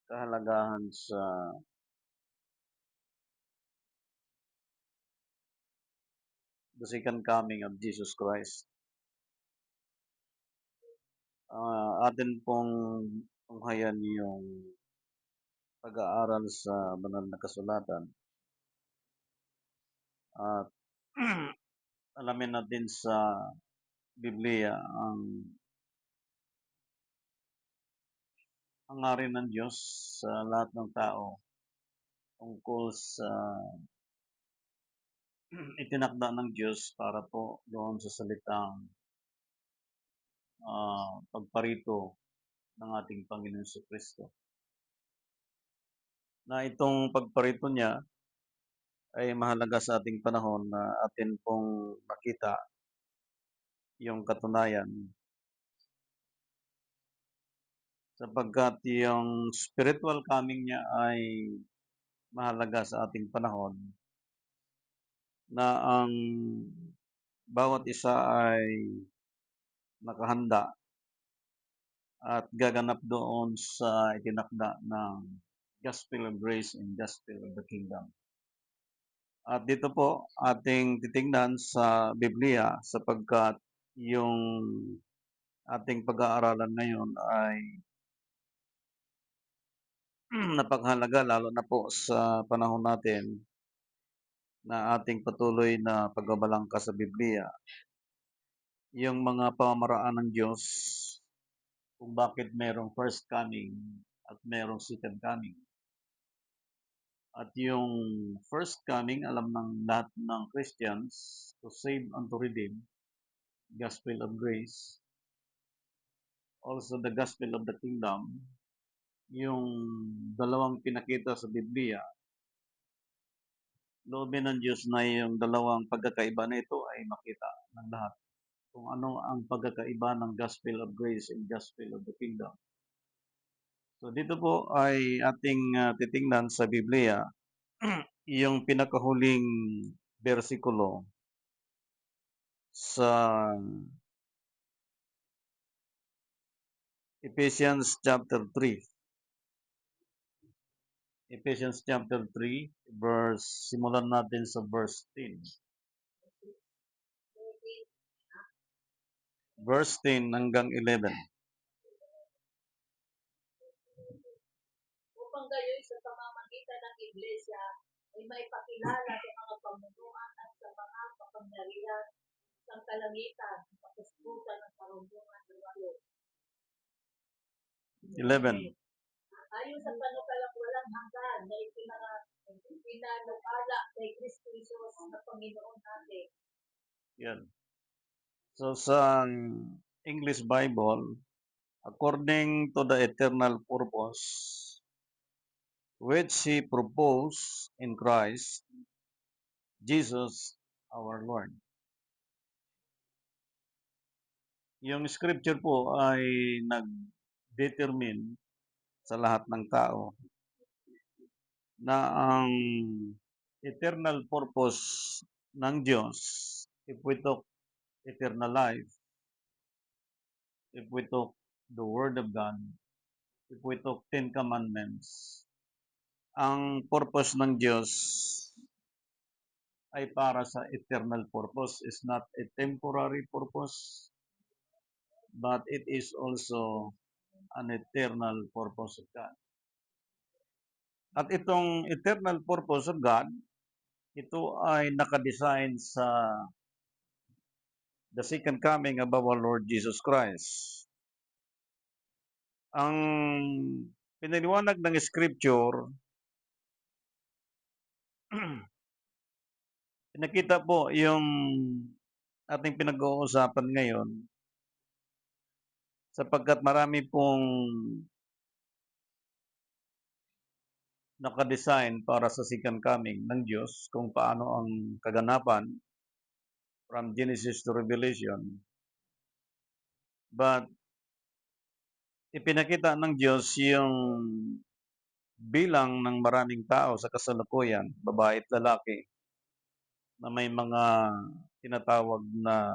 kahalagahan sa the second coming of Jesus Christ. Atin pong tunghayan yung pag-aaral sa banal na kasulatan at alamin natin sa Biblia ang hangarin ng Diyos sa lahat ng tao tungkol sa itinakda ng Diyos para po doon sa salitang pagparito ng ating Panginoon Jesucristo. Na itong pagparito niya ay mahalaga sa ating panahon na atin pong makita yung katunayan sapagkat yung spiritual coming niya ay mahalaga sa ating panahon na ang bawat isa ay nakahanda at gaganap doon sa itinakda ng Gospel of Grace and Gospel of the Kingdom. At dito po ating titingnan sa Biblia sapagkat yung ating pag-aaralan ngayon ay napakahalaga lalo na po sa panahon natin na ating patuloy na pagbabalangka sa Biblia. Yung mga pamamaraan ng Diyos kung bakit merong first coming at merong second coming. At yung first coming, alam ng lahat ng Christians, to save and to redeem, Gospel of Grace. Also the Gospel of the Kingdom, yung dalawang pinakita sa Biblia, loobin ng Diyos na yung dalawang pagkakaiba na ito ay makita ng lahat. Kung ano ang pagkakaiba ng Gospel of Grace and Gospel of the Kingdom. So dito po ay ating titingnan sa Biblia yung pinakahuling bersikulo sa Ephesians chapter 3. Ephesians chapter 3, simulan natin sa verse 10. Verse 10 hanggang 11. Upang gayoy sa pamamagitan ng Iglesia ay maipakilala sa mga pamunuan at sa mga kapangyarihan sa kalangitan ng pagkasbutan ng karunungan ng Diyos. 11. Ayon sa panukalang walang hanggan na ipinanukala kay Kristo Jesus na Panginoon natin. Yan. So sa English Bible, according to the eternal purpose which He proposed in Christ Jesus our Lord. Yung scripture po ay nag-determine sa lahat ng tao na ang eternal purpose ng Diyos, if we talk eternal life, if we talk the Word of God, if we talk Ten Commandments, ang purpose ng Diyos ay para sa eternal purpose. Is not a temporary purpose, but it is also an eternal purpose of God. At itong eternal purpose of God, ito ay nakadesign sa the second coming of our Lord Jesus Christ. Ang pinaliwanag ng Scripture, pinakita po yung ating pinag-uusapan ngayon sapagkat marami pong nakadesign para sa second coming ng Diyos kung paano ang kaganapan from Genesis to Revelation. But ipinakita ng Diyos yung bilang ng maraming tao sa kasalukuyan, babae at lalaki, na may mga tinatawag na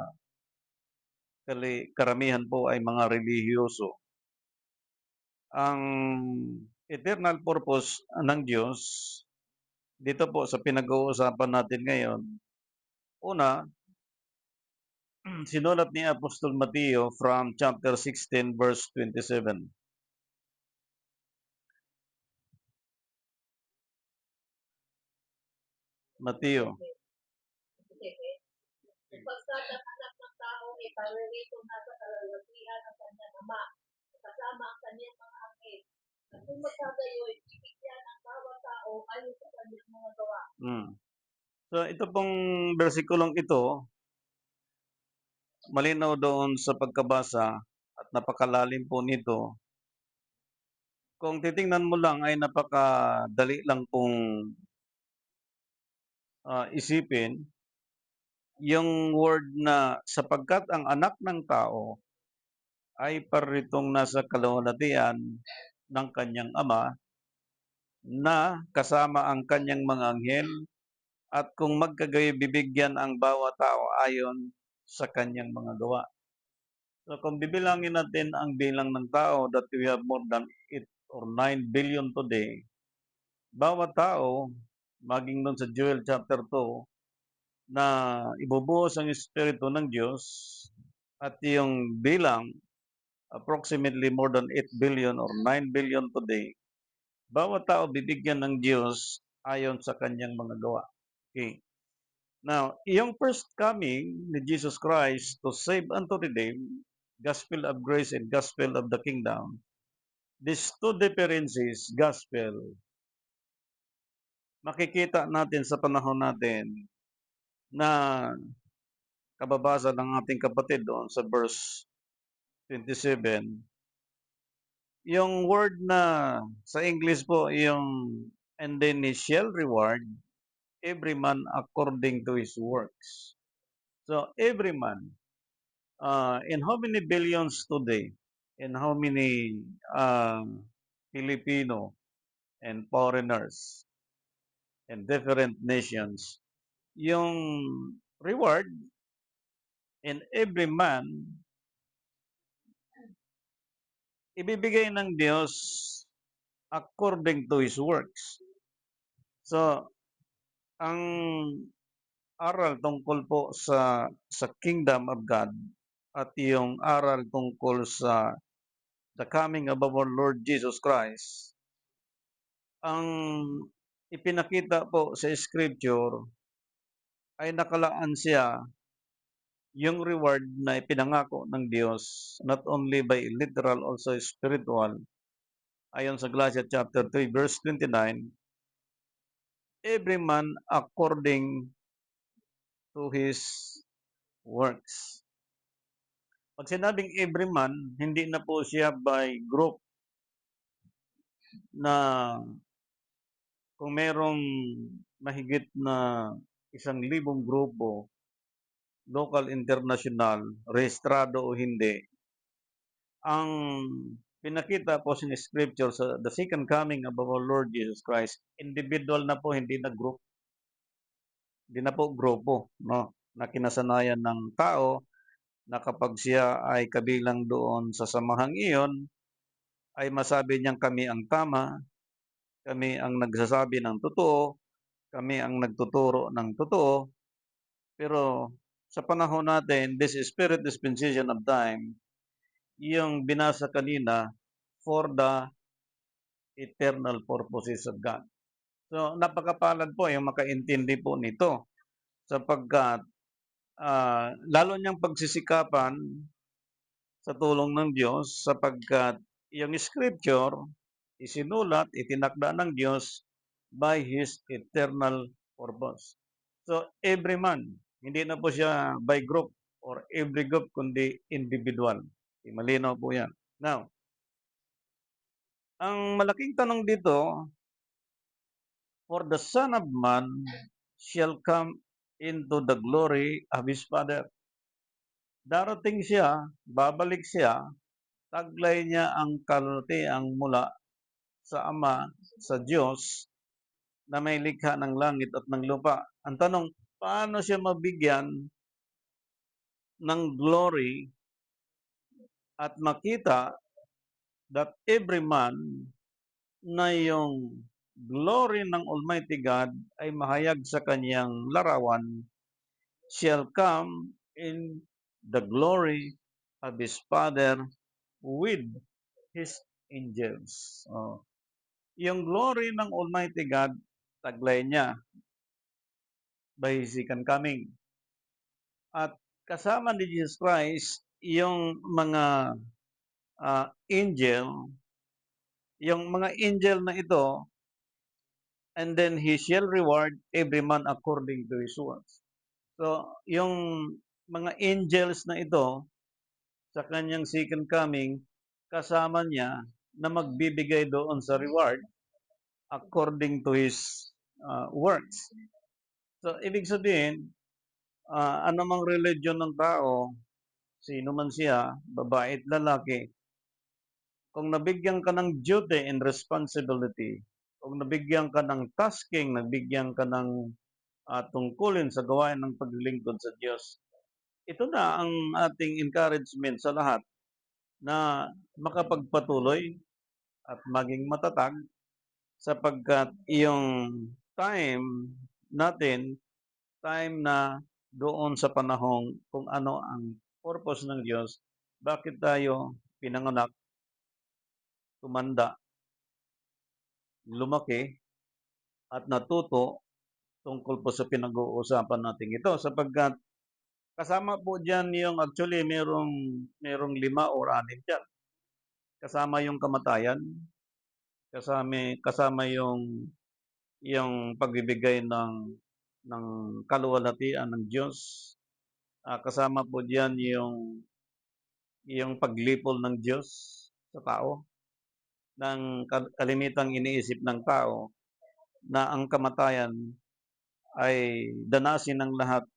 karamihan po ay mga relihiyoso. Ang eternal purpose ng Diyos dito po sa pinag-uusapan natin ngayon. Una, sinulat ni Apostol Mateo from chapter 16 verse 27. Mateo. Sapagkat ang anak ng tao ay paririto na sa kalawatian ng kanyang ama, kasama ang kanyang mga anghel. At kung magkagayoy, bibigyan ang bawat tao ayon sa kanyang mga gawa. So ito pong bersikulong ito, malinaw doon sa pagkabasa at napakalalim po nito. Kung titingnan mo lang ay napakadali lang pong isipin yung word na sapagkat ang anak ng tao ay paritong nasa kalawalatian ng kanyang ama na kasama ang kanyang mga anghel at kung magkagayoy bibigyan ang bawat tao ayon sa kanyang mga gawa. So kung bibilangin natin ang bilang ng tao that we have more than 8 or 9 billion today, bawat tao, maging nun sa Joel chapter 2, na ibubuhos ang Espiritu ng Diyos at yung bilang approximately more than 8 billion or 9 billion today, bawat tao bibigyan ng Diyos ayon sa kanyang mga gawa. Okay. Now, yung first coming ni Jesus Christ to save and to redeem, gospel of grace and gospel of the kingdom, these two differences, gospel, makikita natin sa panahon natin na kababasa ng ating kapatid doon sa verse 27, yung word na sa English po, yung and then he shall reward every man according to his works. So, every man, in how many billions today, in how many Filipino and foreigners and different nations, yung reward in every man, ibibigay ng Diyos according to His works. So, ang aral tungkol po sa kingdom of God at yung aral tungkol sa the coming of our Lord Jesus Christ, ang ipinakita po sa Scripture ay nakalaan siya yung reward na ipinangako ng Diyos, not only by literal, also spiritual. Ayon sa Galatians chapter 3, verse 29, every man according to his works. Pag sinabing every man, hindi na po siya by group na kung merong mahigit na 1,000 grupo, local, international, rehistrado o hindi, ang pinakita po sa Scripture sa the second coming of our Lord Jesus Christ, individual na po, hindi na group. Hindi na po grupo, no? Na kinasanayan ng tao na kapag siya ay kabilang doon sa samahang iyon, ay masabi niyang kami ang tama, kami ang nagsasabi ng totoo, kami ang nagtuturo ng totoo. Pero sa panahon natin, this spirit dispensation of time, yung binasa kanina, for the eternal purposes of God. So, napakapalad po yung makaintindi po nito sapagkat lalo niyang pagsisikapan sa tulong ng Diyos sapagkat yung scripture isinulat, itinakda ng Diyos by His eternal purpose. So, every man, hindi na po siya by group or every group, kundi individual. Malinaw po yan. Now, ang malaking tanong dito, for the Son of Man shall come into the glory of His Father. Darating siya, babalik siya, taglay niya ang kalutiang mula sa Ama, sa Diyos, na may likha ng langit at ng lupa. Ang tanong, paano siya mabigyan ng glory at makita that every man na yung glory ng Almighty God ay mahayag sa kanyang larawan shall come in the glory of His Father with His angels. Yung glory ng Almighty God, taglay niya, by His second coming. At kasama ni Jesus Christ, yung mga angel, yung mga angel na ito, and then He shall reward every man according to his works. So, yung mga angels na ito, sa kanyang second coming, kasama niya na magbibigay doon sa reward according to his works. So, ibig sabihin, anumang religion ng tao, sino man siya, babae at lalaki, kung nabigyan ka ng duty and responsibility, kung nabigyan ka ng tasking, nabigyan ka ng tungkulin sa gawain ng paglilingkod sa Diyos, ito na ang ating encouragement sa lahat na makapagpatuloy at maging matatag sapagkat yung time natin, time na doon sa panahong kung ano ang purpose ng Diyos, bakit tayo pinanganak, tumanda, lumaki, at natuto tungkol po sa pinag-uusapan natin ito. Sapagkat kasama po dyan yung actually merong 5 or 6 dyan. Kasama yung kamatayan, kasama yung pagbibigay ng kaluwalhatian ng Diyos. Kasama po diyan yung paglipol ng Diyos sa tao. Ng kalimitang iniisip ng tao na ang kamatayan ay danasin ng lahat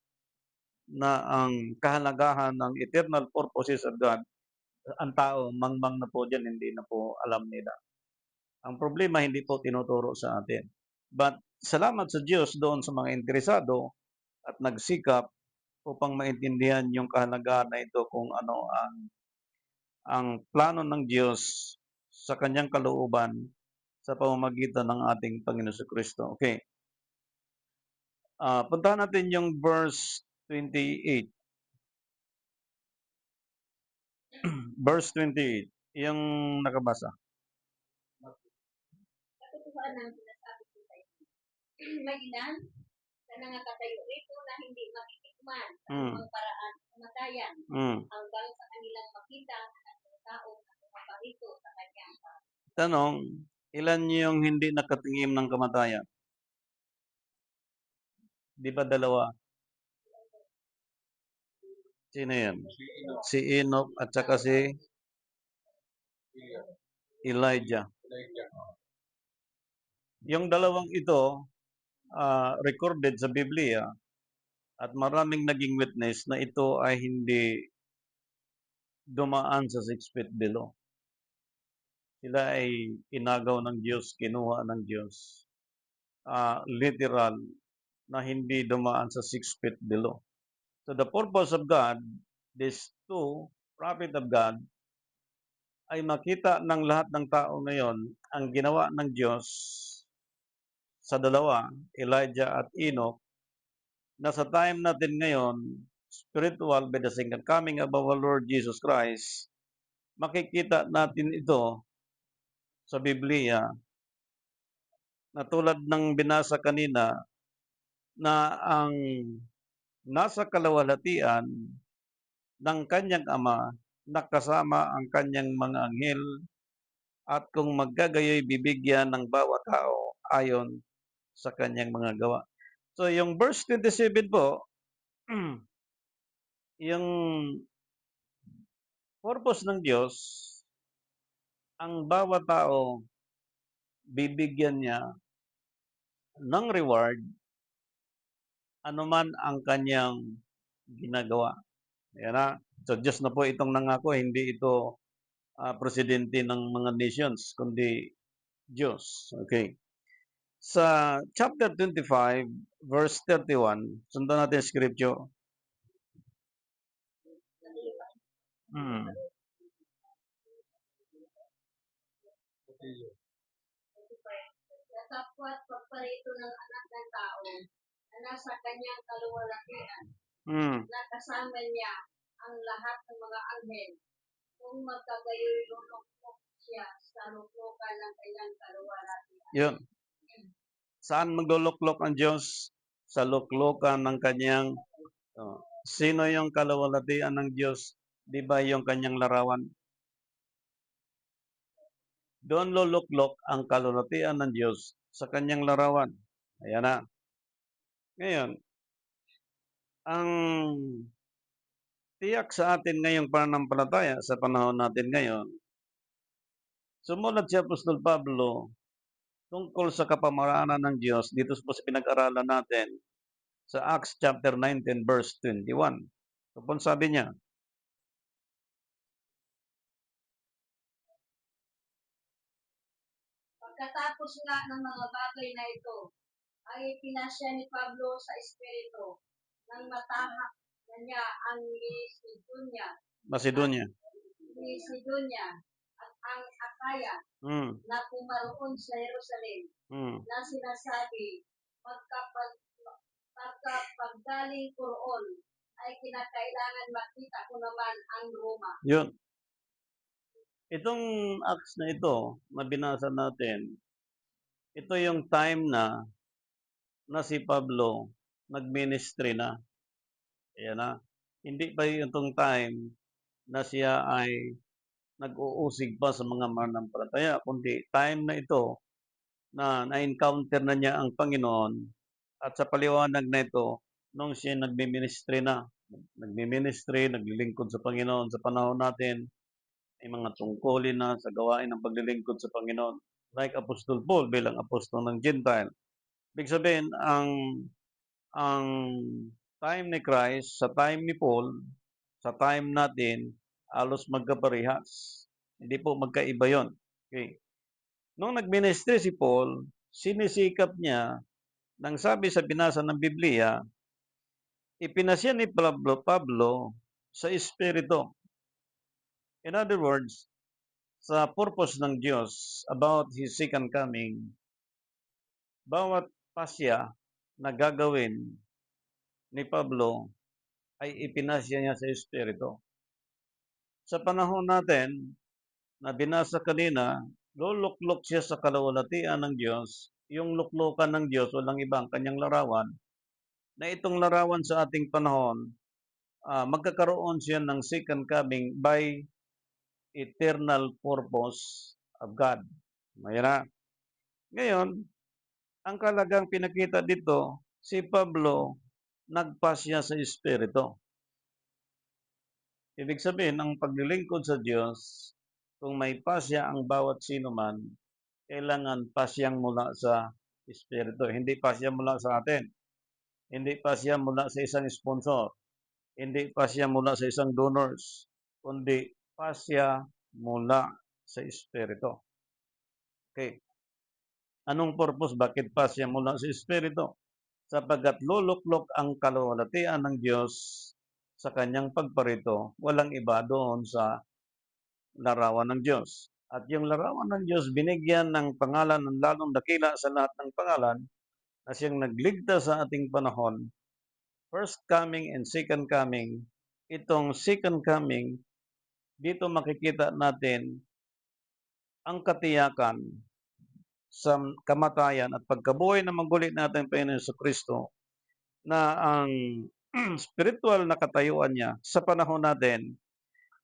na ang kahalagahan ng eternal purposes of God, ang tao mangmang na po diyan, hindi na po alam nila. Ang problema hindi po tinuturo sa atin. But salamat sa Diyos doon sa mga interesado at nagsikap upang maintindihan yung kahalagahan na ito kung ano ang plano ng Diyos sa kanyang kalooban sa pamamagitan ng ating Panginoon Kristo. Okay. Puntahan natin yung verse 28. Verse 28. Yung nakabasa. Katotohanan ang sinasabi ko sa inyo. May ilan na nangakatayo rito na hindi makitikman sa anumang paraan ng kamatayan hanggang sa kanilang makita ang tao na pumaparito sa kanyang Tanong, ilan yung hindi nakatingin ng kamatayan? Di ba 2? Sino yan? Si Enoch at saka si Elijah. Yung dalawang ito, recorded sa Biblia at maraming naging witness na ito ay hindi dumaan sa 6 feet below. Sila ay inagaw ng Diyos, kinuha ng Diyos. Literal na hindi dumaan sa 6 feet below. So the purpose of God, these 2 prophet of God, ay makita ng lahat ng tao ngayon ang ginawa ng Diyos sa dalawa, Elijah at Enoch, na sa time natin ngayon, spiritual by the second coming of our Lord Jesus Christ, makikita natin ito sa Biblia na tulad ng binasa kanina na ang nasa kaluwalhatian ng kanyang ama nakasama ang kanyang mga anghel at kung maggagayoy bibigyan ng bawat tao ayon sa kanyang mga gawa. So yung verse 27 po, yung purpose ng Diyos, ang bawat tao bibigyan niya ng reward anuman ang kanyang ginagawa. Yan na. So Diyos na po itong nangako, hindi ito presidente ng mga nations, kundi Diyos. Okay. Sa chapter 25, verse 31, sundan natin yung scripture. Datapwat pagparito ng anak ng tao na nasa kanyang kaluwalhatian Hmm. na kasama niya ang lahat ng mga anghel. Kung magkagayoy lulukok siya sa luklukan ng kanyang kaluwalhatian. Yun. Saan magluluklok ang Diyos? Sa luklukan ng kanyang sino yung kaluwalhatian ng Diyos? Di ba yung kanyang larawan? Doon luluklok ang kaluwalhatian ng Diyos sa kanyang larawan. Ayan na. Ngayon, ang tiyak sa atin ngayong pananampalataya sa panahon natin ngayon, sumulat si Apostol Pablo tungkol sa kapamaraanan ng Diyos dito sa pinag-aralan natin sa Acts chapter 19 verse 21. Kapag sabi niya, Pagkatapos nga ng mga bagay na ito, ay pinasya ni Pablo sa Espiritu nang matahak na niya ang Macedonia. Macedonia at ang Akaya na pumaroon sa Jerusalem na sinasabi, pagkapaggaling ko roon, ay kinakailangan makita ko naman ang Roma. Yun. Itong Acts na ito, na binasa natin, ito yung time na si Pablo nag-ministry na. Ayan na. Hindi pa itong time na siya ay nag-uusig pa sa mga mananampalataya, kundi time na ito na na-encounter na niya ang Panginoon at sa paliwanag na ito, nung siya nagmi-ministry na, naglilingkod sa Panginoon sa panahon natin, may mga tungkulin na sa gawain ng paglilingkod sa Panginoon. Like Apostol Paul bilang apostol ng Gentile. Ibig sabihin, ang time ni Christ, sa time ni Paul, sa time natin, halos magkaparehas. Hindi po magkaiba yon. Okay. Nung nag-ministry si Paul, sinisikap niya, nang sabi sa binasa ng Biblia, ipinasya ni Pablo sa Espiritu. In other words, sa purpose ng Diyos about His second coming, bawat pasya na gagawin ni Pablo ay ipinasya niya sa Espiritu. Sa panahon natin, na binasa kanina, luluklok siya sa kaluwalhatian ng Diyos. Yung luklukan ng Diyos, walang ibang kanyang larawan, na itong larawan sa ating panahon, magkakaroon siya ng second coming by eternal purpose of God. Ayan na. Ngayon, ang kalagang pinakita dito, si Pablo, nagpasya sa Espiritu. Ibig sabihin, ang paglilingkod sa Diyos, kung may pasya ang bawat sino man, kailangan pasyang mula sa Espiritu. Hindi pasya mula sa atin. Hindi pasya mula sa isang sponsor. Hindi pasya mula sa isang donors. Kundi pasya mula sa Espiritu. Okay. Anong purpose? Bakit pasya mula sa Espiritu? Sapagkat luluklok ang kaluwalhatian ng Diyos sa kanyang pagparito, walang iba doon sa larawan ng Diyos. At yung larawan ng Diyos, binigyan ng pangalan ng lalong dakila sa lahat ng pangalan na siyang nagligtas sa ating panahon. First coming and second coming. Itong second coming, dito makikita natin ang katiyakan sa kamatayan at pagkabuhay na magulit natin Panginoon Jesucristo na ang spiritual na katayuan niya sa panahon natin,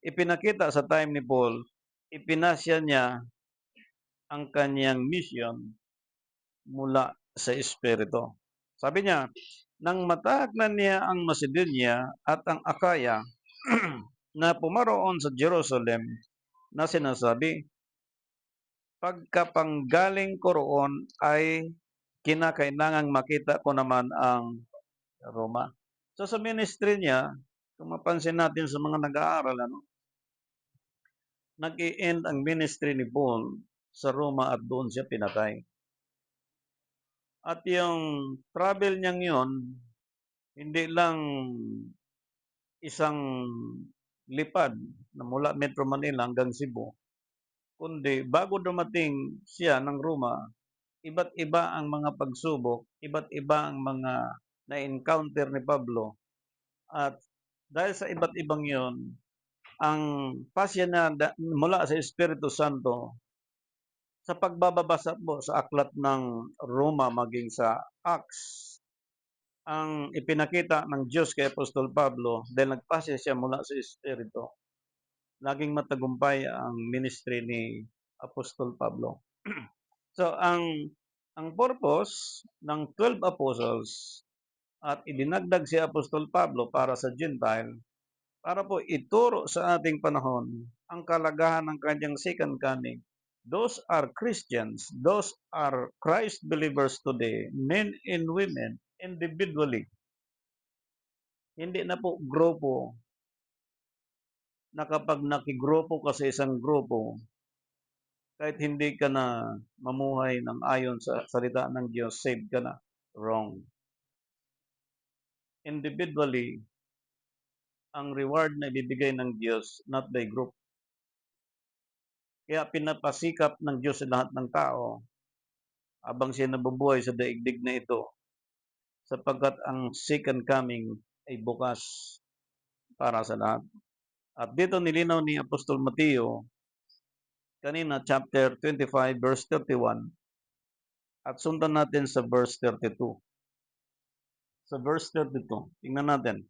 ipinakita sa time ni Paul, ipinasya niya ang kanyang mission mula sa Espiritu. Sabi niya, nang matahak na niya ang Macedonia at ang Akaya na pumaroon sa Jerusalem na sinasabi, pagkapanggaling ko roon ay kinakailangang makita ko naman ang Roma. So sa ministry niya, kung mapansin natin sa mga nag-aaral, nag-i-end ang ministry ni Paul sa Roma at doon siya pinatay. At yung travel niyang yon, hindi lang isang lipad na mula Metro Manila hanggang Cebu, kundi bago dumating siya ng Roma, iba't iba ang mga pagsubok, iba't iba ang mga na-encounter ni Pablo, at dahil sa iba't ibang yon, ang pasya na mula sa Espiritu Santo sa pagbabasa po sa aklat ng Roma maging sa Acts, ang ipinakita ng Diyos kay Apostol Pablo dahil nagpasya siya mula sa Espiritu. Laging matagumpay ang ministry ni Apostol Pablo. So ang purpose ng 12 apostles at idinagdag si Apostol Pablo para sa Gentile para po ituro sa ating panahon ang kalagahan ng kanyang second coming. Those are Christians, those are Christ believers today, men and women, individually. Hindi na po grupo na kapag nakigrupo ka sa isang grupo, kahit hindi ka na mamuhay ng ayon sa salita ng Diyos, saved ka na. Wrong. Individually, ang reward na ibibigay ng Diyos, not by group. Kaya pinapasikap ng Diyos sa lahat ng tao habang siya nabubuhay sa daigdig na ito, sapagkat ang second coming ay bukas para sa lahat. At dito nilinaw ni Apostol Mateo kanina, chapter 25, verse 31, at sundan natin sa verse 32. Sa verse 32, tingnan natin.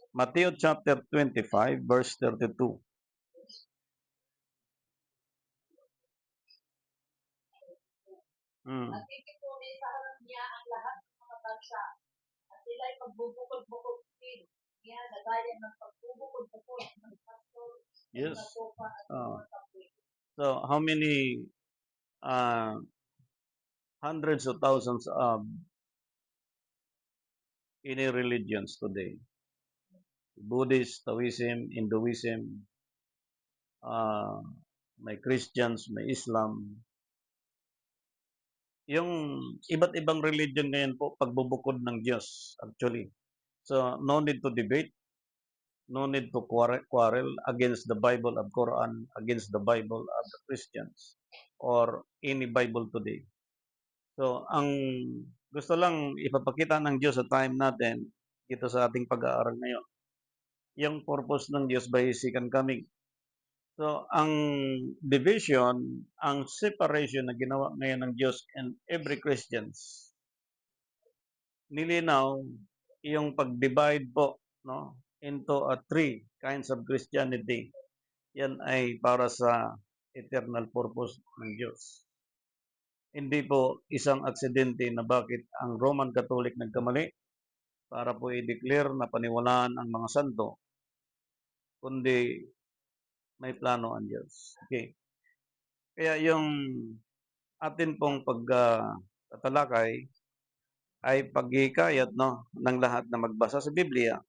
Mateo chapter 25, verse 32. At titipunin sa harap niya ang lahat ng mga bansa, at sila'y pagbubukod-bukod din niya na gaya ng pagbubukod-bukod ng pastor Yes. ng sopa at mga kapit. So, how many hundreds of thousands of any religions today? Buddhist, Taoism, Hinduism, may Christians, may Islam. Yung iba't ibang religion ngayon po, pagbubukod ng Diyos, actually. So, no need to debate, no need to quarrel against the Bible of Quran, against the Bible of the Christians, or any Bible today. So, ang gusto lang ipapakita ng Diyos sa time natin, dito sa ating pag-aaral ngayon, yung purpose ng Diyos by His second coming. So, ang division, ang separation na ginawa ngayon ng Diyos and every Christians, nilinaw yung pag-divide po, no, into three kinds of Christianity. Yan ay para sa eternal purpose ng Diyos. Hindi po isang aksidente na bakit ang Roman Catholic nagkamali para po i-declare na paniwalaan ang mga santo, kundi may plano ang Diyos. Okay. Kaya yung atin pong pagtatalakay ay paghihikayat, no, ng lahat na magbasa sa Biblia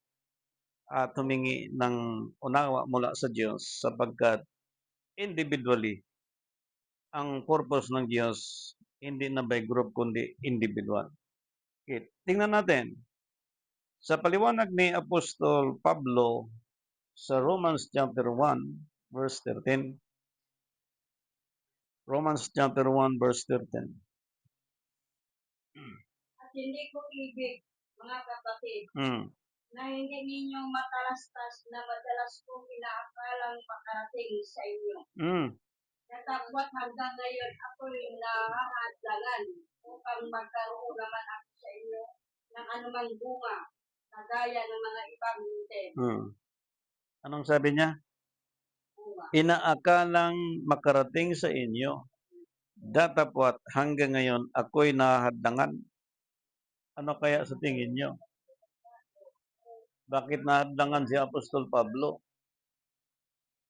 at humingi ng unawa mula sa Diyos, sapagkat individually ang purpose ng Diyos hindi na by group kundi individual. Okay. Tingnan natin sa paliwanag ni Apostol Pablo sa Romans chapter 1 verse 13. Romans chapter 1 verse 13. At hindi ko ibig, mga kapatid, na hindi ninyo matalastas na madalas kong inaakalang makarating sa inyo. Natapwat hanggang ngayon ako'y nahahadlangan upang magkaroon naman ako sa inyo ng anumang bunga na gaya ng mga ibang hindi. Anong sabi niya? Inaakalang makarating sa inyo, datapwat hanggang ngayon ako'y nahahadlangan. Ano kaya sa tingin niyo? Bakit nahadlangan si Apostol Pablo?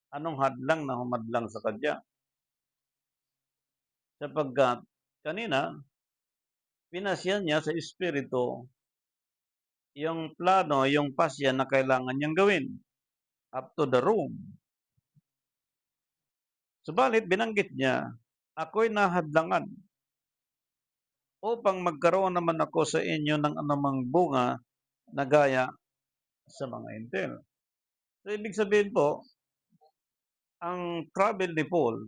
Anong hadlang na humadlang sa kanya? Sapagkat kanina, pinasya niya sa Espiritu yung plano, yung pasya na kailangan niyang gawin up to the room. Subalit, binanggit niya, ako'y nahadlangan upang magkaroon naman ako sa inyo ng anumang bunga na gaya sa mga intel. So, ibig sabihin po, ang travel ni Paul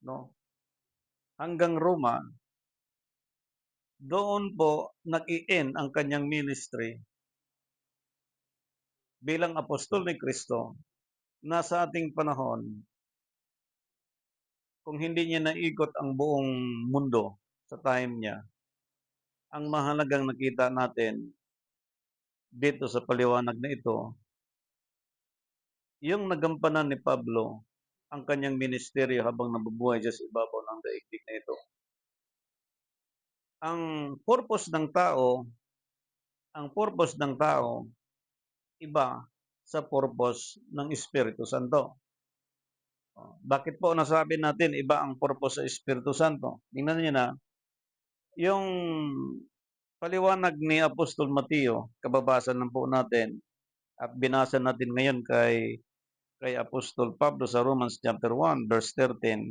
no, hanggang Roma, doon po nag-i-end ang kanyang ministry bilang apostol ni Kristo na sa ating panahon, kung hindi niya naikot ang buong mundo sa time niya, ang mahalagang nakita natin dito sa paliwanag na ito, yung nagampanan ni Pablo ang kanyang ministeryo habang nabubuhay siya sa ibabaw ng daigdig na ito. Ang purpose ng tao, iba sa purpose ng Espiritu Santo. Bakit po nasabi natin iba ang purpose sa Espiritu Santo? Tingnan niyo na, yung paliwanag ni Apostol Mateo, kababasa lang po natin at binasa natin ngayon kay Apostol Pablo sa Romans chapter 1 verse 13.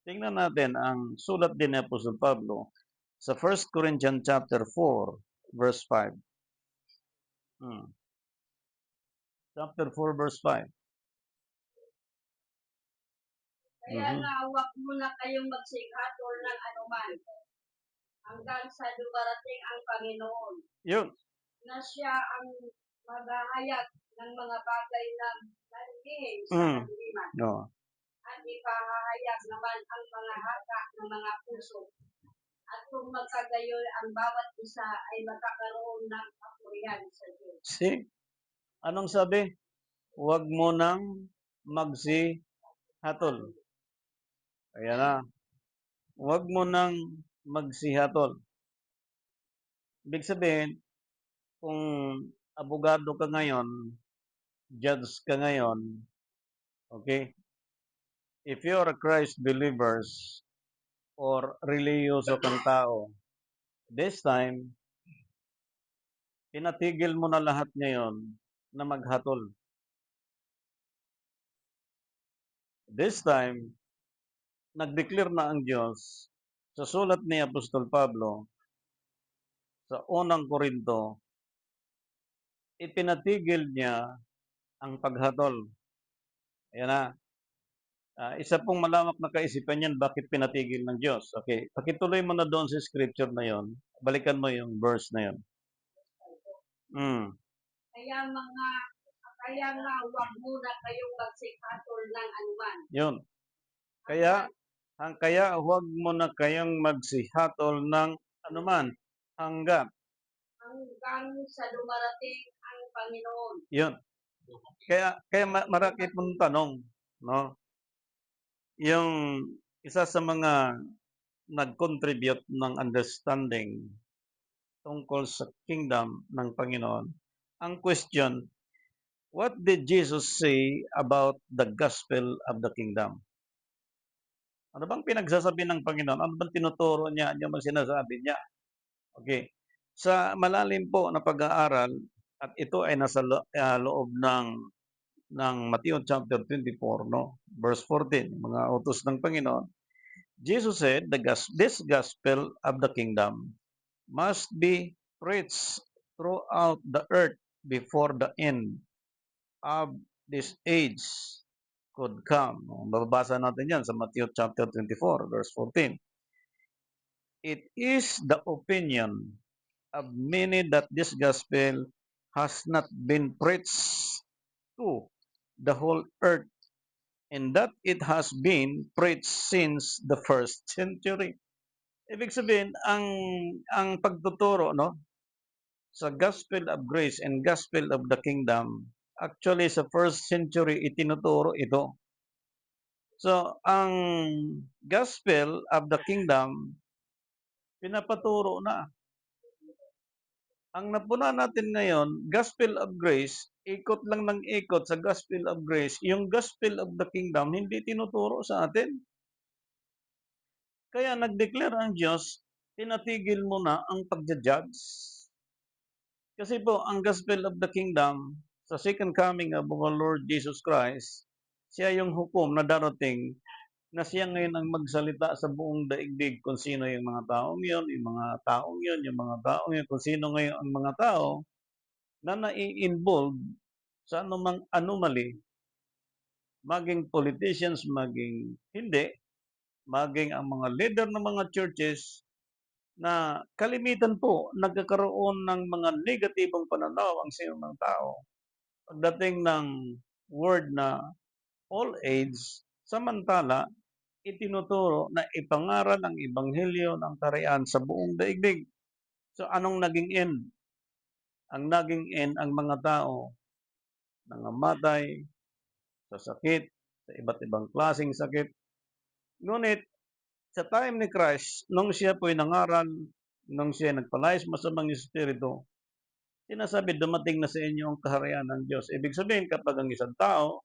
Tingnan natin ang sulat din ni Apostol Pablo sa 1 Corinthians chapter 4 verse 5. Chapter 4 verse 5. Kaya nga, huwag muna kayong magsikhatol ng anuman hanggang sa dumarating ang Panginoon. Yun. Na siya ang maghahayag ng mga bagay na nalilihim sa kadiliman. No. At ipahahayag naman ang mga haka ng mga puso. At kung magkagayon, ang bawat isa ay magkakaroon ng kapurihan sa Diyos. See? Anong sabi? Huwag mo nang magsihatol. Ayan na. Huwag mo nang magsihatol. Ibig sabihin, kung abogado ka ngayon, judge ka ngayon, okay? If you are a Christ believers or reliyoso kang tao, this time, pinatigil mo na lahat ngayon na maghatol. This time, nag-declare na ang Diyos sa sulat ni Apostol Pablo sa unang Korinto, ipinatigil niya ang paghatol. Ayan na. Isa pong malawak na kaisipan yan, bakit pinatigil ng Diyos. Okay, pakituloy mo na doon sa scripture na yon. Balikan mo yung verse na yon. Kaya nga, huwag muna kayong magsikhatol ng anuman. Yun. Kaya huwag mo na kayong magsihatol ng anuman hanggang sa dumarating ang Panginoon. Yun. Kaya marami pong tanong, no? Yung isa sa mga nag-contribute ng understanding tungkol sa kingdom ng Panginoon, ang question, what did Jesus say about the gospel of the kingdom? Ano bang pinagsasabi ng Panginoon? Ano bang tinuturo niya? Ano bang sinasabi niya? Okay. Sa malalim po na pag-aaral, at ito ay nasa loob ng Matthew chapter 24, no? Verse 14, mga utos ng Panginoon. Jesus said, this gospel of the kingdom must be preached throughout the earth before the end of this age could come. Babasa natin yan sa Matthew chapter 24, verse 14. It is the opinion of many that this gospel has not been preached to the whole earth and that it has been preached since the first century. Ibig sabihin, ang pagtuturo, no, sa gospel of grace and gospel of the kingdom, actually sa first century itinuturo ito. So, ang gospel of the kingdom, pinapaturo na. Ang napuna natin ngayon, gospel of grace, ikot lang ng ikot sa gospel of grace, yung gospel of the kingdom, hindi tinuturo sa atin. Kaya nag-declare ang Diyos, pinatigil mo na ang pagja-judge. Kasi po, ang gospel of the kingdom, sa second coming of our Lord Jesus Christ, siya yung hukom na darating na siya ngayon ang magsalita sa buong daigdig kung sino yung mga taong yun, yung mga taong yun, yung mga taong yun, kung sino ngayon ang mga tao na nai-involve sa anumang anomaly, maging politicians, maging hindi, maging ang mga leader ng mga churches na kalimitan po nagkakaroon ng mga negatibong pananaw ang sinumang tao pagdating ng word na all age, samantala itinuturo na ipangaral ang ebanghelyo ng kaharian sa buong daigdig. So anong naging end? Ang naging end, ang mga tao nangamatay sa sakit, sa iba't ibang klaseng sakit. Ngunit sa time ni Christ, nung siya po'y nangaral, nung siya nagpalayas masamang espiritu, sinasabi dumating na sa inyo ang kaharian ng Diyos. Ibig sabihin, kapag ang isang tao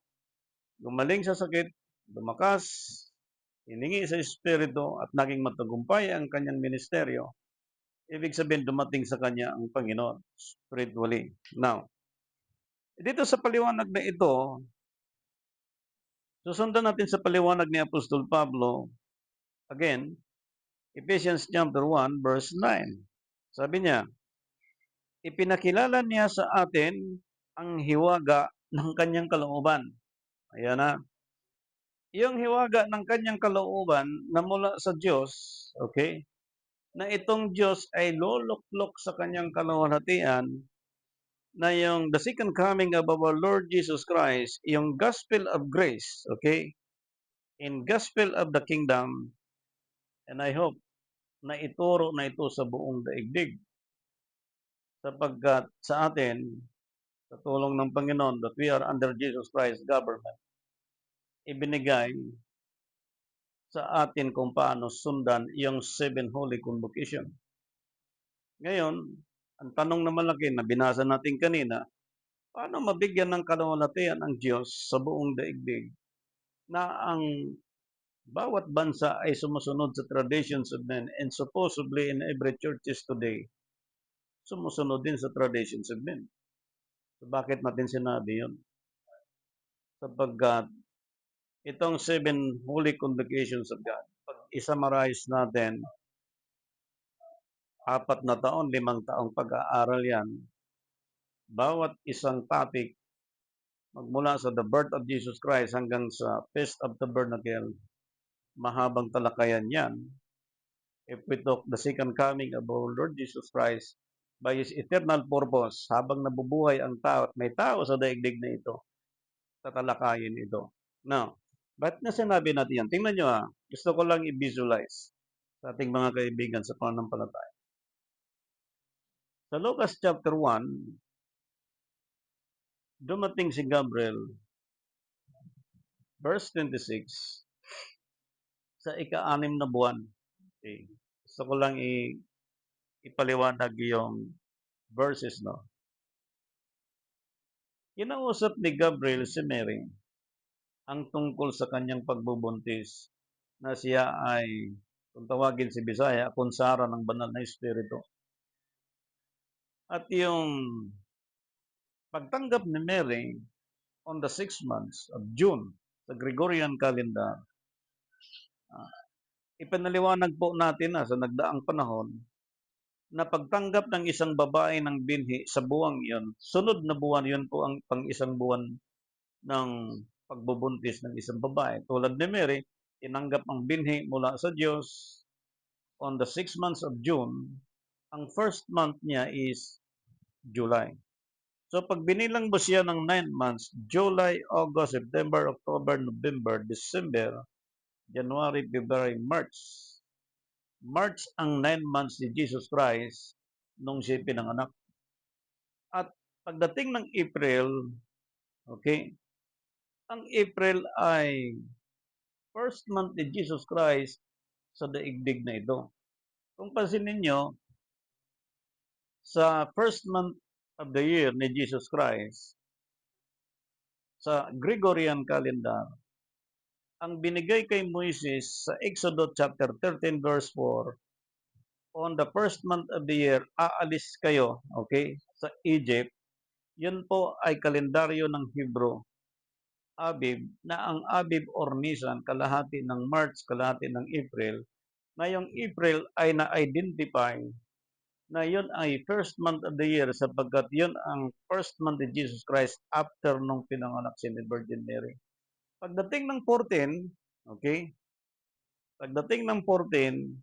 gumaling sa sakit, lumakas, hiningi sa espiritu at naging matagumpay ang kanyang ministeryo, ibig sabihin dumating sa kanya ang Panginoon spiritually. Now, dito sa paliwanag na ito, susundan natin sa paliwanag ni Apostol Pablo, again, Ephesians chapter 1, verse 9. Sabi niya, ipinakilala niya sa atin ang hiwaga ng kanyang kalooban. Ayan na. Yung hiwaga ng kanyang kalooban na mula sa Diyos, okay, na itong Diyos ay luluklok sa kanyang kaluwalhatian na yung the second coming of our Lord Jesus Christ, yung gospel of grace, okay, in gospel of the kingdom, and I hope na ituro na ito sa buong daigdig sapagkat sa atin, sa tulong ng Panginoon that we are under Jesus Christ government, ibinigay sa atin kung paano sundan yung seven holy convocation. Ngayon, ang tanong na malaki na binasa natin kanina, paano mabigyan ng kaluwalhatian ang Diyos sa buong daigdig na ang bawat bansa ay sumusunod sa traditions of men and supposedly in every churches today, sumusunod din sa traditions of men. So bakit natin sinabi yun? Sapagkat itong seven holy convocations of God, pag isummarize natin, 4 na taon, 5 taong pag-aaral yan, bawat isang topic, magmula sa the birth of Jesus Christ hanggang sa Feast of Tabernacle, mahabang talakayan yan. If we talk the second coming of our Lord Jesus Christ by His eternal purpose, habang nabubuhay ang tao at may tao sa daigdig na ito, tatalakayin ito. Now, ba't na sinabi natin yan? Tingnan nyo gusto ko lang i-visualize sa ating mga kaibigan sa pananampalataya. Sa Lucas chapter 1, dumating si Gabriel, verse 26, sa ika-6 na buwan. Okay. Gusto ko lang ipaliwanag yung verses, no? Kinausap ni Gabriel si Mary ang tungkol sa kanyang pagbubuntis na siya ay, kung tawagin si Bisaya, kunsara ng banal na espiritu. At yung pagtanggap ni Mary on the 6 months of June sa Gregorian calendar, ipinaliwanag po natin sa nagdaang panahon na pagtanggap ng isang babae ng binhi sa buwang iyon, sunod na buwan yun po ang pang-isang buwan ng pagbubuntis ng isang babae. Tulad ni Mary, tinanggap ang binhi mula sa Diyos on the 6 months of June. Ang first month niya is July. So pag binilang mo siya ng 9 months, July, August, September, October, November, December, January, February, March. March ang 9 months ni Jesus Christ nung siya pinanganak. At pagdating ng April, okay, ang April ay first month ni Jesus Christ sa daigdig na ito. Kung pansinin nyo, sa first month of the year ni Jesus Christ, sa Gregorian calendar, ang binigay kay Moises sa Exodus chapter 13 verse 4, on the first month of the year, aalis kayo, okay, sa Egypt. Yun po ay kalendaryo ng Hebrew, Abib, na ang Abib or Nisan, kalahati ng March, kalahati ng April, na yung April ay na-identify na yun ay first month of the year sapagkat yun ang first month ni Jesus Christ after nung pinanganak si Virgin Mary. Pagdating ng 14, okay, Pagdating ng 14,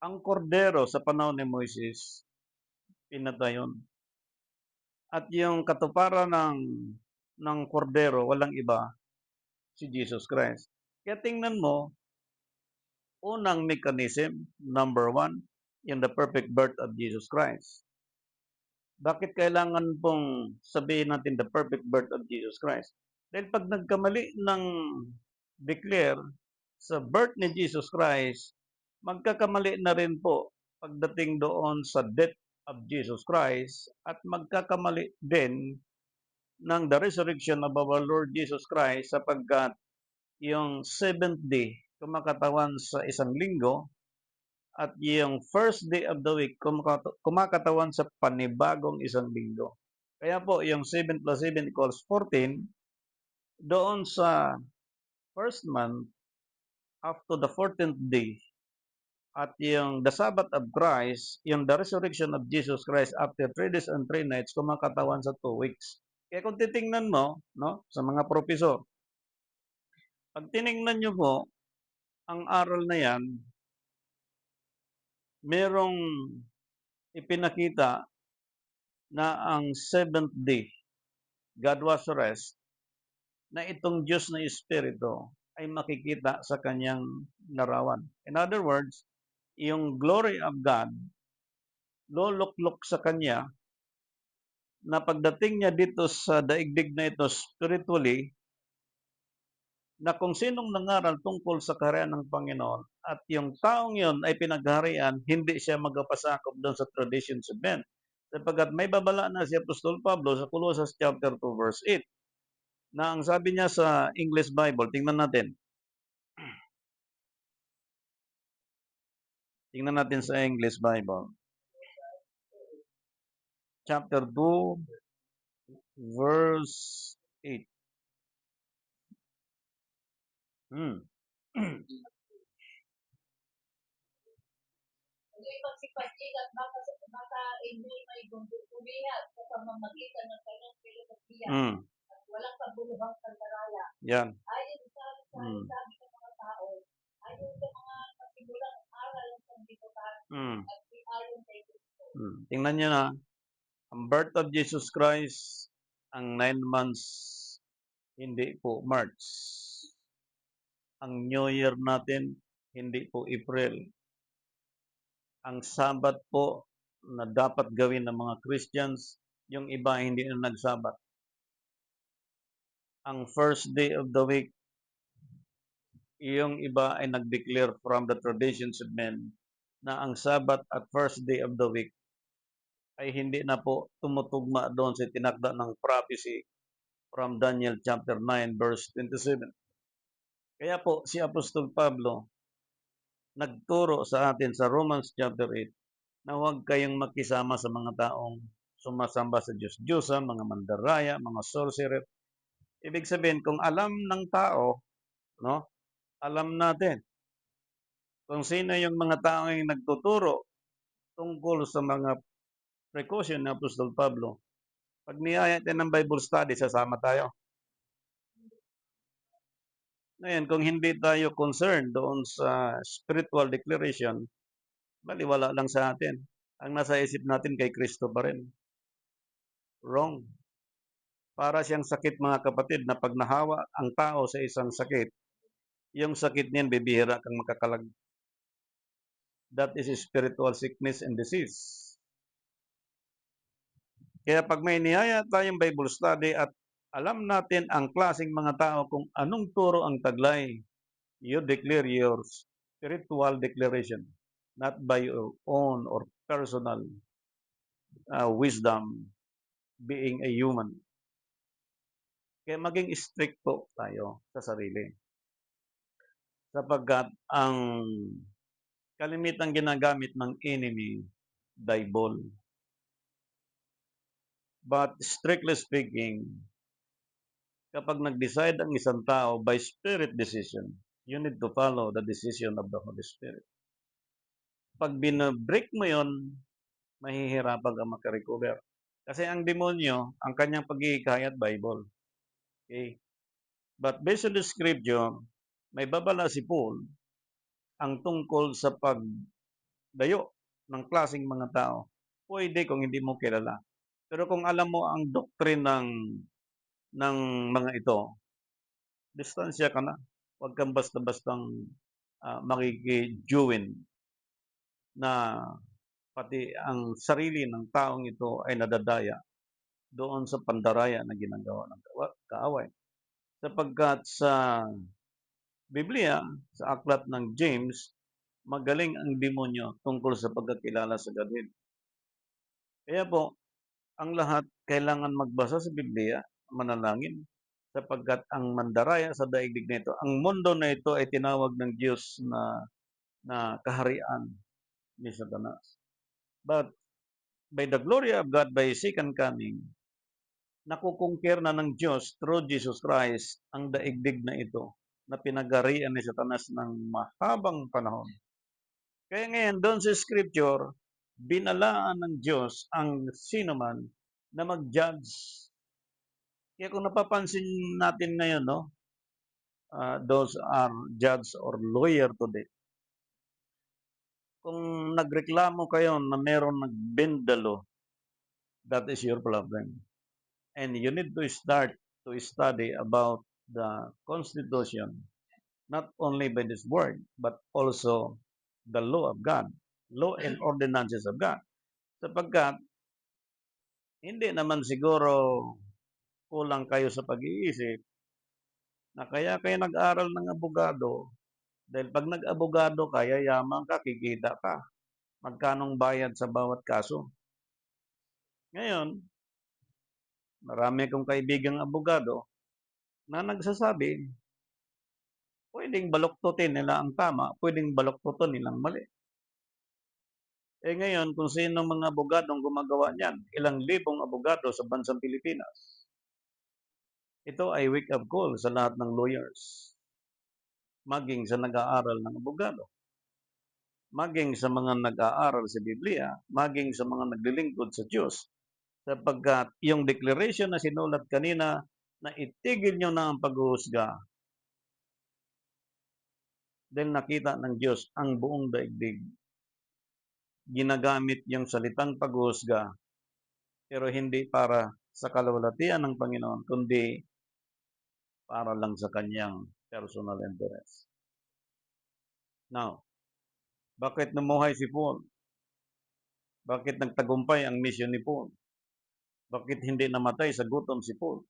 ang kordero sa panahon ni Moises, pinatay yun. At yung katuparan ng kordero, walang iba, si Jesus Christ. Kaya tingnan mo, unang mechanism, number 1, yung the perfect birth of Jesus Christ. Bakit kailangan pong sabihin natin the perfect birth of Jesus Christ? Dahil pag nagkamali ng declare sa birth ni Jesus Christ, magkakamali na rin po pagdating doon sa death of Jesus Christ at magkakamali din ng the resurrection of our Lord Jesus Christ sapagkat yung seventh day kumakatawan sa isang linggo at yung first day of the week kumakatawan sa panibagong isang linggo. Kaya po yung 7 plus 7 equals 14 doon sa first month up to the 14th day at yung the Sabbath of Christ, yung the resurrection of Jesus Christ after 3 days and 3 nights kumakatawan sa 2 weeks. Kaya kung titingnan mo, no, sa mga propesor, pag tiningnan nyo po, ang aral na yan, merong ipinakita na ang seventh day, God was rest, na itong Diyos na Espiritu ay makikita sa kanyang larawan. In other words, yung glory of God, luluklok sa kanya na pagdating niya dito sa daigdig na ito spiritually, na kung sinong nangaral tungkol sa kaharian ng Panginoon at yung taong yon ay pinagharian, hindi siya magpasakop doon sa traditions of men. Sapagkat may babala na si Apostol Pablo sa Colossus chapter 2 verse 8 na ang sabi niya sa English Bible, tingnan natin. Tingnan natin sa English Bible. Chapter 2 verse 8. Ngayon magsipagin at baka inyo'y may gumihat sa pamamagitan ng kanyang filosofiya at walang kabuluhang pandaraya. Yan. Ayon sa sabi ng mga tao, ayon sa mga pasimulang aral ng sanlibutan at ayon kay Kristo. Tingnan nyo na, ang birth of Jesus Christ, ang 9 months, hindi po March. Ang New Year natin, hindi po April. Ang Sabbath po na dapat gawin ng mga Christians, yung iba hindi na nag-Sabbath. Ang first day of the week, yung iba ay nag-declare from the traditions of men na ang Sabbath at first day of the week ay hindi na po tumutugma doon sa tinakda ng prophecy from Daniel chapter 9 verse 27. Kaya po si Apostol Pablo nagturo sa atin sa Romans chapter 8 na huwag kayong makisama sa mga taong sumasamba sa Diyos-Diyosa, mga mandaraya, mga sorcerer. Ibig sabihin, kung alam ng tao, no, alam natin kung sino yung mga taong nagtuturo tungkol sa mga precaution ni Apostol Pablo. Pag niyaya tayo ng Bible study, sasama tayo. Ngayon, kung hindi tayo concerned doon sa spiritual declaration, baliwala lang sa atin. Ang nasa isip natin kay Kristo pa rin. Wrong. Para siyang sakit, mga kapatid, na pag nahawa ang tao sa isang sakit, yung sakit niyan bibihira kang makakalag. That is spiritual sickness and disease. Kaya pag may niyaya tayong Bible study at alam natin ang klaseng mga tao kung anong turo ang taglay, you declare your spiritual declaration, not by your own or personal wisdom, being a human. Kaya maging strict po tayo sa sarili. Sapagkat ang kalimitang ginagamit ng enemy, Bible. But strictly speaking, kapag nag-decide ang isang tao by spirit decision, you need to follow the decision of the Holy Spirit. Pag binabreak mo yon, mahihirapan ka makarecover. Kasi ang demonyo, ang kanyang pag-iikayat, Bible. Okay? But based on the scripture, may babala si Paul ang tungkol sa pagdayo ng klaseng mga tao. Pwede kung hindi mo kilala. Pero kung alam mo ang doctrine ng mga ito, distansya ka na. Huwag kang basta-bastang makikijuwin na pati ang sarili ng taong ito ay nadadaya doon sa pandaraya na ginagawa ng kaaway. Sapagkat sa Biblia, sa aklat ng James, magaling ang demonyo tungkol sa pagkakilala sa Godhead. Kaya po, ang lahat kailangan magbasa sa Biblia, manalangin, sapagkat ang mandaraya sa daigdig na ito, ang mundo na ito ay tinawag ng Diyos na kaharian ni Satanas. But by the glory of God, by His second coming, nakukungkir na ng Diyos through Jesus Christ ang daigdig na ito na pinagarian ni Satanas ng mahabang panahon. Kaya ngayon, doon sa scripture, binalaan ng Diyos ang sino man na mag-judge. Kaya kung napapansin natin ngayon, no, those are judge or lawyer today. Kung nagreklamo kayo na meron nag-bend the law, that is your problem. And you need to start to study about the Constitution, not only by this word, but also the law of God, law and ordinances of God. Sapagkat, hindi naman siguro kulang kayo sa pag-iisip na kaya kayo nag-aral ng abogado dahil pag nag-abogado ka, yayaman ka, kikita ka. Magkanong bayad sa bawat kaso. Ngayon, marami kong kaibigang abogado na nagsasabi, pwedeng baluktutin nila ang tama, pwedeng baluktutin nilang mali. Eh ngayon, kung sino mga abogadong gumagawa niyan, ilang libong abogado sa bansang Pilipinas. Ito ay wake-up call sa lahat ng lawyers, maging sa nag-aaral ng abogado, maging sa mga nag-aaral sa Biblia, maging sa mga naglilingkod sa Diyos, sapagkat yung declaration na sinulat kanina na itigil nyo na ang paghuhusga dahil nakita ng Diyos ang buong daigdig. Ginagamit yung salitang paghuhusga pero hindi para sa kalwalatian ng Panginoon, kundi para lang sa kanyang personal interest. Now, bakit namuhay si Paul? Bakit nagtagumpay ang mission ni Paul? Bakit hindi namatay sa gutom si Paul?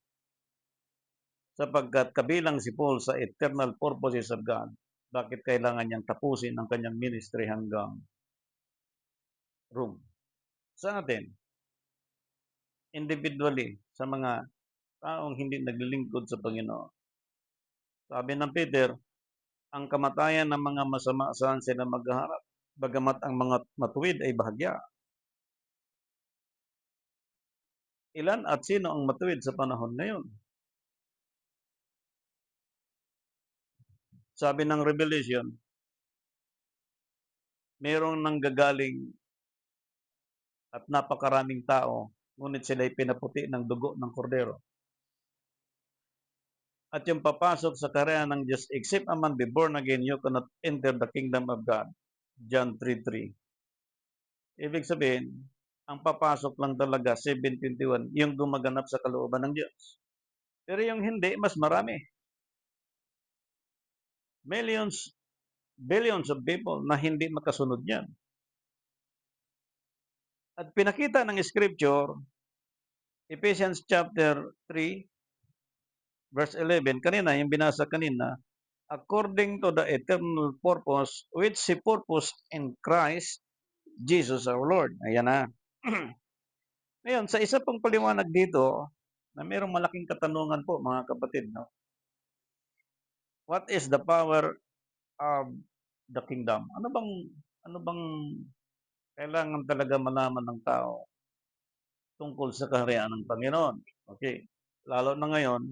Sapagkat kabilang si Paul sa eternal purposes of God, bakit kailangan niyang tapusin ang kanyang ministry hanggang Rome? Sa atin, individually, sa mga taong hindi naglilingkod sa Panginoon. Sabi ng Peter, ang kamatayan ng mga masama saan sila maghaharap, bagamat ang mga matuwid ay bahagya. Ilan at sino ang matuwid sa panahon ngayon? Sabi ng Revelation, mayroong nanggagaling at napakaraming tao, ngunit sila ay pinaputi ng dugo ng kordero. At yung papasok sa karya ng Diyos, except a man be born again, you cannot enter the kingdom of God. John 3:3. Ibig sabihin, ang papasok lang talaga, 7:21, yung gumaganap sa kalooban ng Diyos. Pero yung hindi, mas marami. Millions, billions of people na hindi makasunod yan. At pinakita ng Scripture, Ephesians chapter 3, verse 11, kanina, yung binasa kanina, according to the eternal purpose which He purposed in Christ Jesus our Lord. Ayan na. Ngayon, sa isa pang paliwanag dito, na mayroong malaking katanungan po, mga kapatid, no? What is the power of the kingdom? Ano bang kailangan talaga malaman ng tao tungkol sa kaharian ng Panginoon? Okay. Lalo na ngayon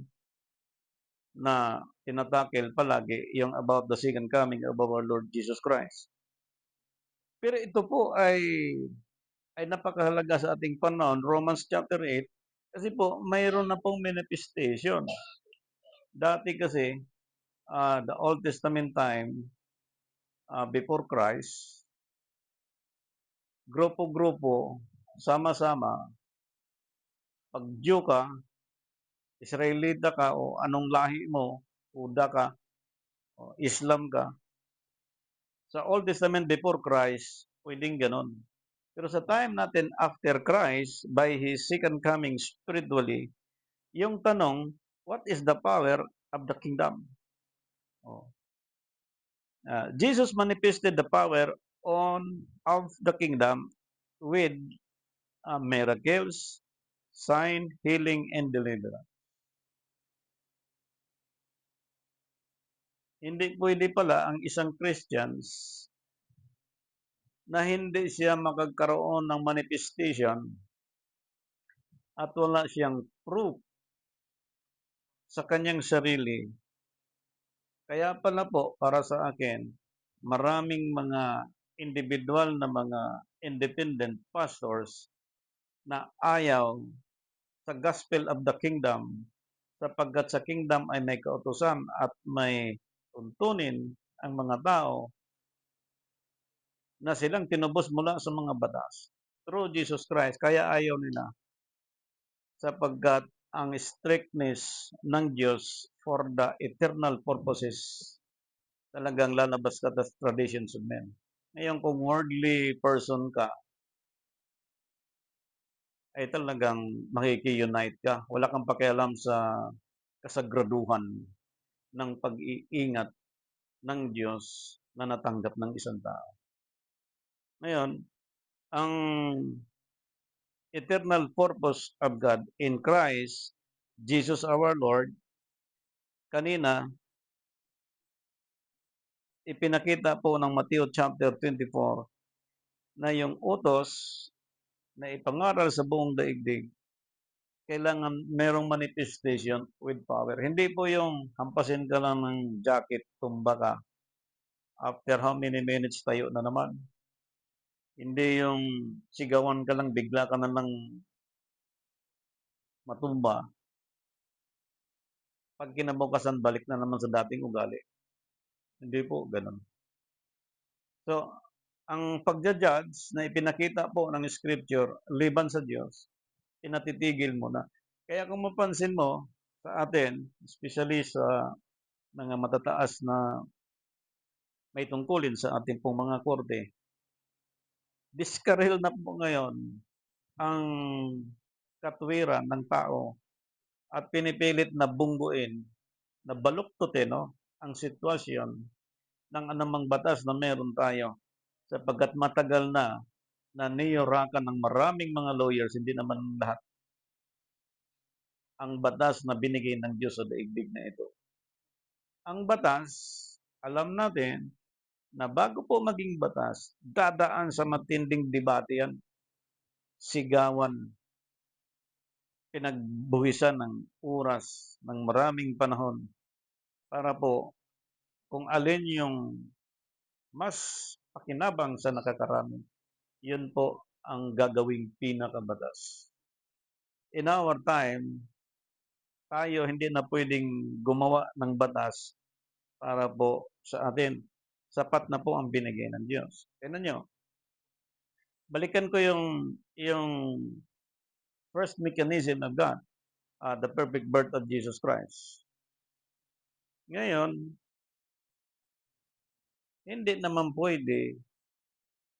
na tinatakil palagi yung about the second coming of our Lord Jesus Christ. Pero ito po ay napakahalaga sa ating panahon, Romans chapter 8, kasi po mayroon na pong manifestation. Dati kasi the Old Testament time, before Christ, grupo-grupo, sama-sama, pag Jew ka, Israelita ka, o anong lahi mo, Huda ka, o Islam ka, sa Old Testament before Christ, pwedeng ganon. Pero sa time natin after Christ, by His second coming spiritually, yung tanong, what is the power of the kingdom? Oh. Jesus manifested the power of the kingdom with miracles, sign, healing, and deliverance. Hindi pwede pala ang isang Christians na hindi siya makagkaroon ng manifestation at wala siyang proof sa kanyang sarili. Kaya pala po, para sa akin, maraming mga individual na mga independent pastors na ayaw sa gospel of the kingdom sapagkat sa kingdom ay may kautusan at may tuntunin ang mga tao na silang tinubos mula sa mga batas through Jesus Christ. Kaya ayaw nila sapagkat ang strictness ng Diyos for the eternal purposes talagang lalabas ka sa traditions of men. Ngayon, kung worldly person ka, ay talagang makiki-unite ka. Wala kang pakialam sa kasagraduhan ng pag-iingat ng Diyos na natanggap ng isang tao. Ngayon, ang eternal purpose of God in Christ, Jesus our Lord, kanina, ipinakita po ng Matthew chapter 24 na yung utos na ipangaral sa buong daigdig, kailangan merong manifestation with power. Hindi po yung hampasin ka lang ng jacket, tumba ka, after how many minutes tayo na naman. Hindi yung sigawan ka lang, bigla ka na lang matumba. Pag kinabukasan, balik na naman sa dating ugali. Hindi po, ganun. So, ang pagja-judge na ipinakita po ng scripture, liban sa Diyos, pinatitigil mo na. Kaya kung mapansin mo sa atin, especially sa mga matataas na may tungkulin sa ating pong mga korte, diskaril na po ngayon ang katwiran ng tao at pinipilit na bungguin, na baluktutin ang sitwasyon ng anumang batas na meron tayo sapagkat matagal na niyorakan ng maraming mga lawyers, hindi naman lahat, ang batas na binigay ng Diyos sa daigdig na ito. Ang batas, alam natin na bago po maging batas, dadaan sa matinding debate yan, sigawan, pinagbuhisan ng oras, ng maraming panahon, para po kung alin yung mas pakinabang sa nakakarami, yun po ang gagawing pinakabatas. In our time, tayo hindi na pwedeng gumawa ng batas para po sa atin. Sapat na po ang binigay ng Diyos. Tingnan nyo, balikan ko yung first mechanism of God, the perfect birth of Jesus Christ. Ngayon, hindi naman pwede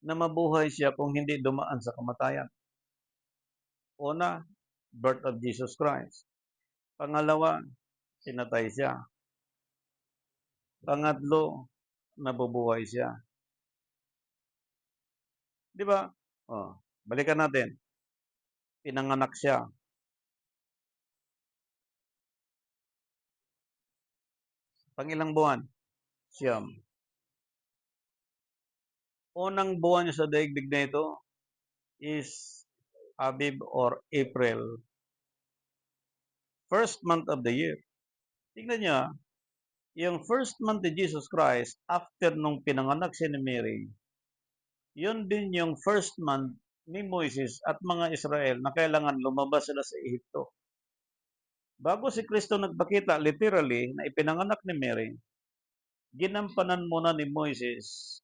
na mabuhay siya kung hindi dumaan sa kamatayan. Una, birth of Jesus Christ. Pangalawa, sinatay siya. Pangatlo, nabubuhay siya. Di ba? Balikan natin. Pinanganak siya. Pangilang buwan? Siyam. Unang buwan niya sa daigdig na ito is Abib or April. First month of the year. Tingnan niyo, yung first month ni Jesus Christ, after nung pinanganak siya ni Mary, yun din yung first month ni Moises at mga Israel na kailangan lumabas sila sa Ehipto. Bago si Kristo nagpakita, literally, na ipinanganak ni Mary, ginampanan muna ni Moises,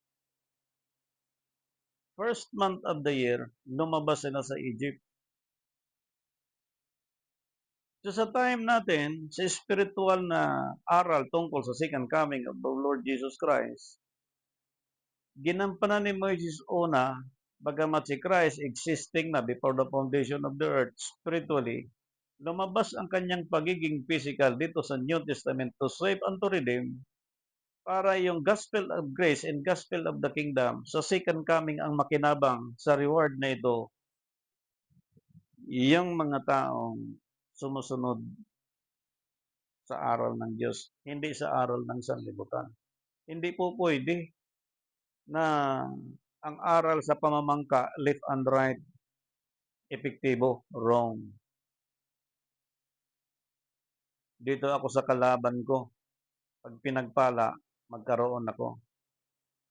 first month of the year, lumabas sila sa Egypt. So sa time natin, sa spiritual na aral tungkol sa second coming of the Lord Jesus Christ, ginampanan ni Moises una, bagamat si Christ existing na before the foundation of the earth spiritually, lumabas ang kanyang pagiging physical dito sa New Testament to save and to redeem, para yung gospel of grace and gospel of the kingdom sa second coming ang makinabang sa reward na ito, yung mga taong sumusunod sa aral ng Diyos, hindi sa aral ng sanlibutan. Hindi po pwede na ang aral sa pamamangka, left and right, epektibo, wrong. Dito ako sa kalaban ko, pag pinagpala, magkaroon ako.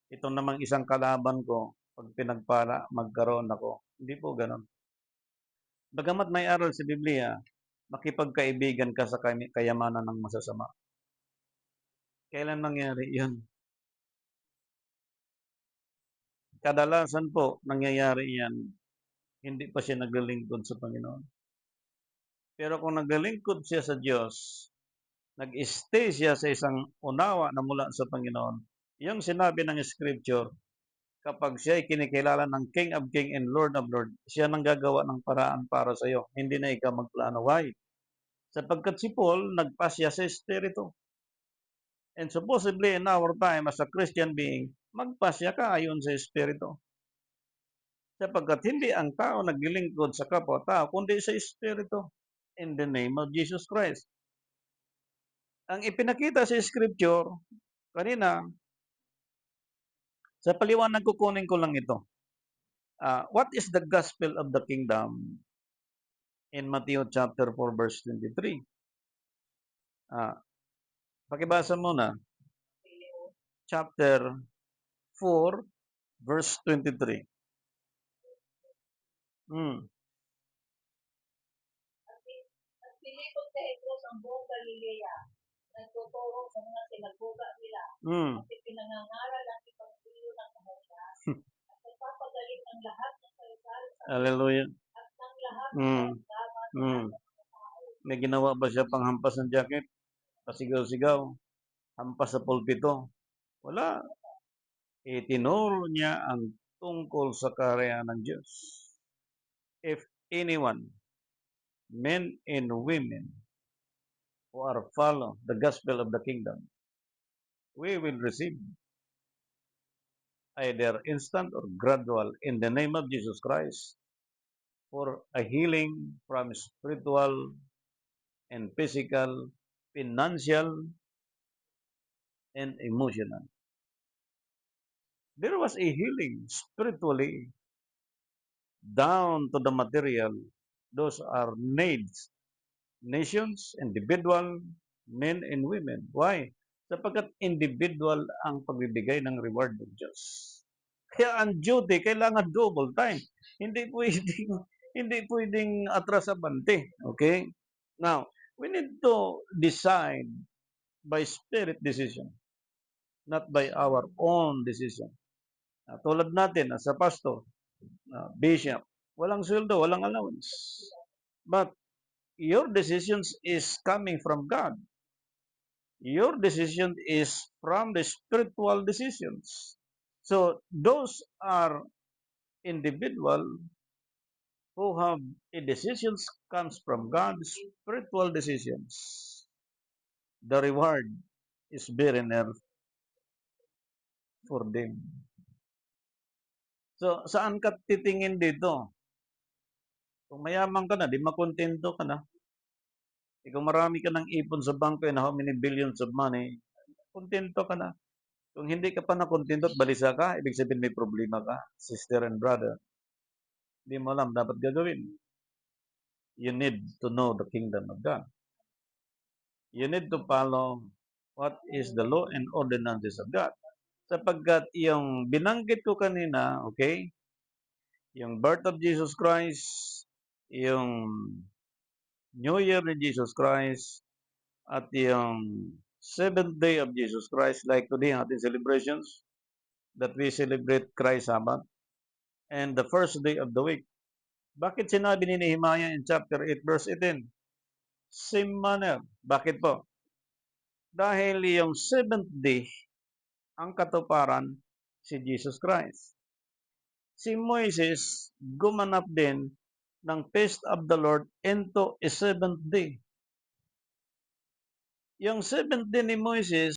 Ito namang isang kalaban ko, pag pinagpala, magkaroon ako. Hindi po ganon. Bagamat may aral sa Biblia, makipagkaibigan ka sa kayamanan ng masasama. Kailan mangyari yun? Kadalasan po, nangyayari yan, hindi pa siya naglilingkod sa Panginoon. Pero kung naglilingkod siya sa Diyos, nag-stay siya sa isang unawa na mula sa Panginoon, yung sinabi ng Scripture, kapag siya ay kinikilala ng King of King and Lord of Lord, siya nang gagawa ng paraan para sa iyo. Hindi na ikaw magplano. Why? Sapagkat si Paul, nagpasya sa Espiritu. And supposedly in our time as a Christian being, magpasya ka ayon sa Espiritu. Sapagkat hindi ang tao naglilingkod sa kapwa-tao, kundi sa Espiritu. In the name of Jesus Christ. Ang ipinakita sa Scripture, kanina, sa paliwanag kukunin ko lang ito. What is the gospel of the kingdom? In Matthew chapter 4 verse 23. Pakibasa muna. Chapter 4 verse 23. At pinipot kay Jesus ang buong Galilea, nagtuturo sa mga sinagoga nila, at ipinangangaral ang Ebanghelyo ng Kaharian, at nagpapagaling ang lahat ng salsal sa Hallelujah. at ng lahat ng karamdaman ng mga tao. May ginawa ba siya panghampas ng jacket? Pasigaw-sigaw? Hampas sa pulpito? Wala. Itinuro niya ang tungkol sa kaharian ng Diyos. If anyone, men and women, who are follow the gospel of the kingdom, we will receive either instant or gradual in the name of Jesus Christ for a healing from spiritual and physical, financial, and emotional. There was a healing spiritually down to the material. Those are needs, nations, individual, men and women. Why? Sapagkat individual ang pagbibigay ng reward ng Diyos. Kaya ang duty, kailangan double time. Hindi pwedeng atras abante. Okay? Now, we need to decide by spirit decision, not by our own decision. Tulad natin, sa pastor, bishop, walang sweldo, walang allowance. But your decisions is coming from God. Your decision is from the spiritual decisions. So those are individual who have a decisions comes from God, spiritual decisions. The reward is very near for them. So saan ka titingin dito? Kung mayaman ka na, di makontento ka na. Kung marami ka ng ipon sa bangko and how many billions of money, kontento ka na. Kung hindi ka pa nakontento at balisa ka, ibig sabihin may problema ka, sister and brother. Hindi mo alam dapat gagawin. You need to know the kingdom of God. You need to follow what is the law and ordinances of God. Sapagkat yung binanggit ko kanina, okay, yung birth of Jesus Christ, yung New Year ni Jesus Christ, at yung seventh day of Jesus Christ, like today ating celebrations that we celebrate Christ Sabbath, and the first day of the week. Bakit sinabi ni Nehemiah in chapter 8 verse 18? Same manner. Bakit po? Dahil yung seventh day, ang katuparan si Jesus Christ. Si Moises gumanap din ng Feast of the Lord into a seventh day. Yung seventh day ni Moises